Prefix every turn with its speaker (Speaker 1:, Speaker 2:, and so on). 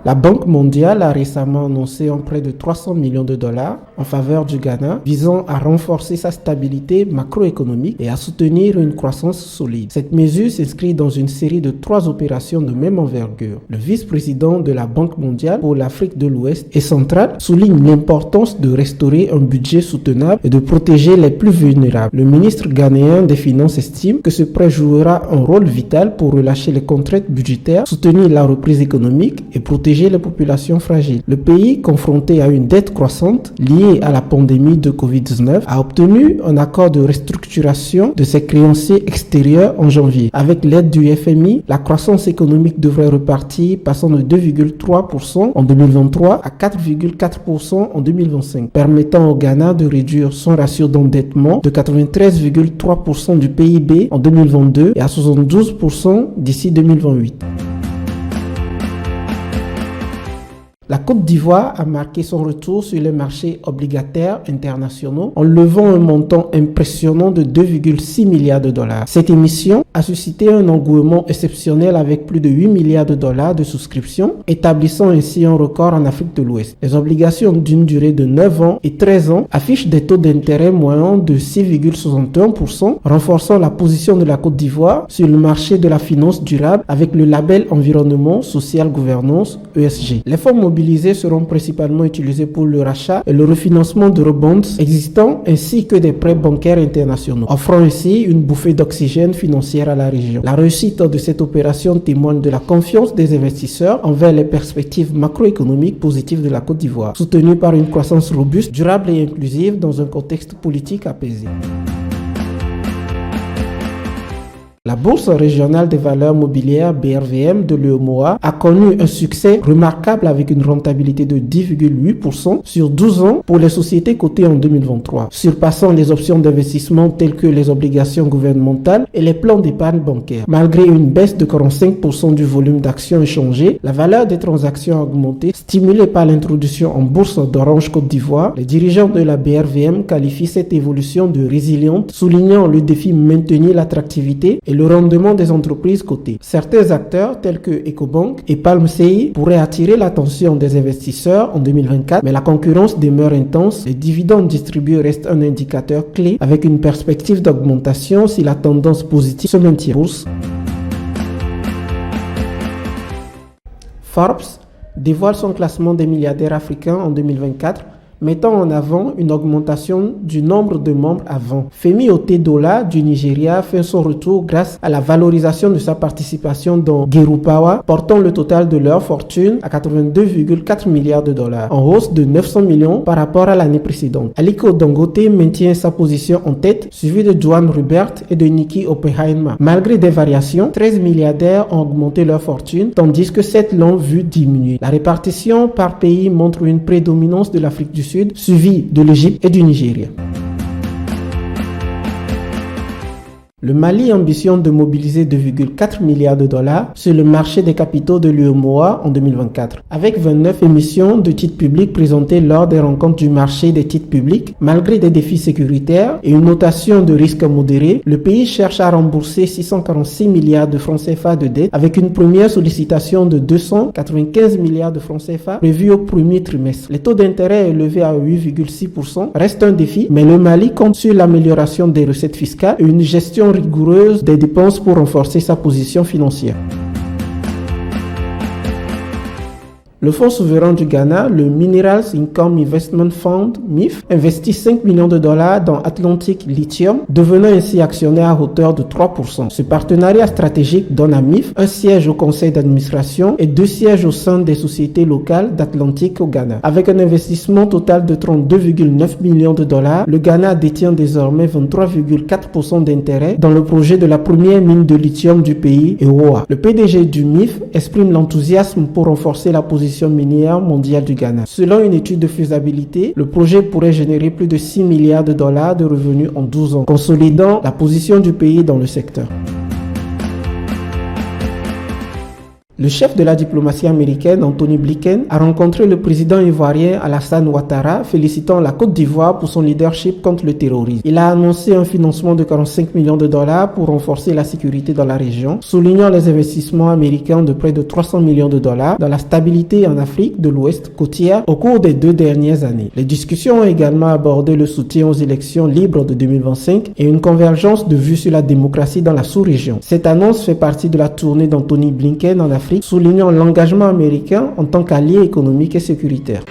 Speaker 1: La Banque mondiale a récemment annoncé un prêt de 300 millions de dollars en faveur du Ghana, visant à renforcer sa stabilité macroéconomique et à soutenir une croissance solide. Cette mesure s'inscrit dans une série de 3 opérations de même envergure. Le vice-président de la Banque mondiale pour l'Afrique de l'Ouest et centrale souligne l'importance de restaurer un budget soutenable et de protéger les plus vulnérables. Le ministre ghanéen des Finances estime que ce prêt jouera un rôle vital pour relâcher les contraintes budgétaires, soutenir la reprise économique et protéger les populations fragiles. Le pays, confronté à une dette croissante liée à la pandémie de Covid-19, a obtenu un accord de restructuration de ses créanciers extérieurs en janvier. Avec l'aide du FMI, la croissance économique devrait repartir, passant de 2,3% en 2023 à 4,4% en 2025, permettant au Ghana de réduire son ratio d'endettement de 93,3% du PIB en 2022 et à 72% d'ici 2028. La Côte d'Ivoire a marqué son retour sur les marchés obligataires internationaux en levant un montant impressionnant de 2,6 milliards de dollars. Cette émission a suscité un engouement exceptionnel avec plus de 8 milliards de dollars de souscriptions, établissant ainsi un record en Afrique de l'Ouest. Les obligations d'une durée de 9 ans et 13 ans affichent des taux d'intérêt moyens de 6,61%, renforçant la position de la Côte d'Ivoire sur le marché de la finance durable avec le label Environnement, Social Gouvernance, ESG. Les fonds mobilisés seront principalement utilisés pour le rachat et le refinancement de rebonds existants ainsi que des prêts bancaires internationaux, offrant ainsi une bouffée d'oxygène financière à la région. La réussite de cette opération témoigne de la confiance des investisseurs envers les perspectives macroéconomiques positives de la Côte d'Ivoire, soutenue par une croissance robuste, durable et inclusive dans un contexte politique apaisé. La Bourse régionale des valeurs mobilières BRVM de l'UEMOA a connu un succès remarquable avec une rentabilité de 10,8% sur 12 ans pour les sociétés cotées en 2023, surpassant les options d'investissement telles que les obligations gouvernementales et les plans d'épargne bancaire. Malgré une baisse de 45% du volume d'actions échangées, la valeur des transactions a augmenté, stimulée par l'introduction en bourse d'Orange Côte d'Ivoire. Les dirigeants de la BRVM qualifient cette évolution de résiliente, soulignant le défi maintenir l'attractivité et le rendement des entreprises cotées. Certains acteurs tels que Ecobank et Palm-CI pourraient attirer l'attention des investisseurs en 2024, mais la concurrence demeure intense. Les dividendes distribués restent un indicateur clé avec une perspective d'augmentation si la tendance positive se maintient. Bourse. Forbes dévoile son classement des milliardaires africains en 2024, mettant en avant une augmentation du nombre de membres avant. Femi Otedola du Nigeria fait son retour grâce à la valorisation de sa participation dans Gerupawa, portant le total de leur fortune à 82,4 milliards de dollars, en hausse de 900 millions par rapport à l'année précédente. Aliko Dangote maintient sa position en tête, suivi de Joan Rupert et de Nikki Oppenheimer. Malgré des variations, 13 milliardaires ont augmenté leur fortune, tandis que 7 l'ont vu diminuer. La répartition par pays montre une prédominance de l'Afrique du Sud, suivi de l'Égypte et du Nigeria. Le Mali ambitionne de mobiliser 2,4 milliards de dollars sur le marché des capitaux de l'UEMOA en 2024. Avec 29 émissions de titres publics présentées lors des rencontres du marché des titres publics, malgré des défis sécuritaires et une notation de risque modérée, le pays cherche à rembourser 646 milliards de francs CFA de dette avec une première sollicitation de 295 milliards de francs CFA prévue au premier trimestre. Les taux d'intérêt élevés à 8,6% restent un défi, mais le Mali compte sur l'amélioration des recettes fiscales et une gestion rigoureuse des dépenses pour renforcer sa position financière. Le fonds souverain du Ghana, le Minerals Income Investment Fund, MIF, investit 5 millions de dollars dans Atlantic Lithium, devenant ainsi actionnaire à hauteur de 3%. Ce partenariat stratégique donne à MIF un siège au conseil d'administration et 2 sièges au sein des sociétés locales d'Atlantic au Ghana. Avec un investissement total de 32,9 millions de dollars, le Ghana détient désormais 23,4% d'intérêt dans le projet de la première mine de lithium du pays, EOA. Le PDG du MIF exprime l'enthousiasme pour renforcer la position minière mondiale du Ghana. Selon une étude de faisabilité, le projet pourrait générer plus de 6 milliards de dollars de revenus en 12 ans, consolidant la position du pays dans le secteur. Le chef de la diplomatie américaine, Anthony Blinken, a rencontré le président ivoirien Alassane Ouattara, félicitant la Côte d'Ivoire pour son leadership contre le terrorisme. Il a annoncé un financement de 45 millions de dollars pour renforcer la sécurité dans la région, soulignant les investissements américains de près de 300 millions de dollars dans la stabilité en Afrique de l'Ouest côtière au cours des 2 dernières années. Les discussions ont également abordé le soutien aux élections libres de 2025 et une convergence de vues sur la démocratie dans la sous-région. Cette annonce fait partie de la tournée d'Anthony Blinken en Afrique, soulignant l'engagement américain en tant qu'allié économique et sécuritaire.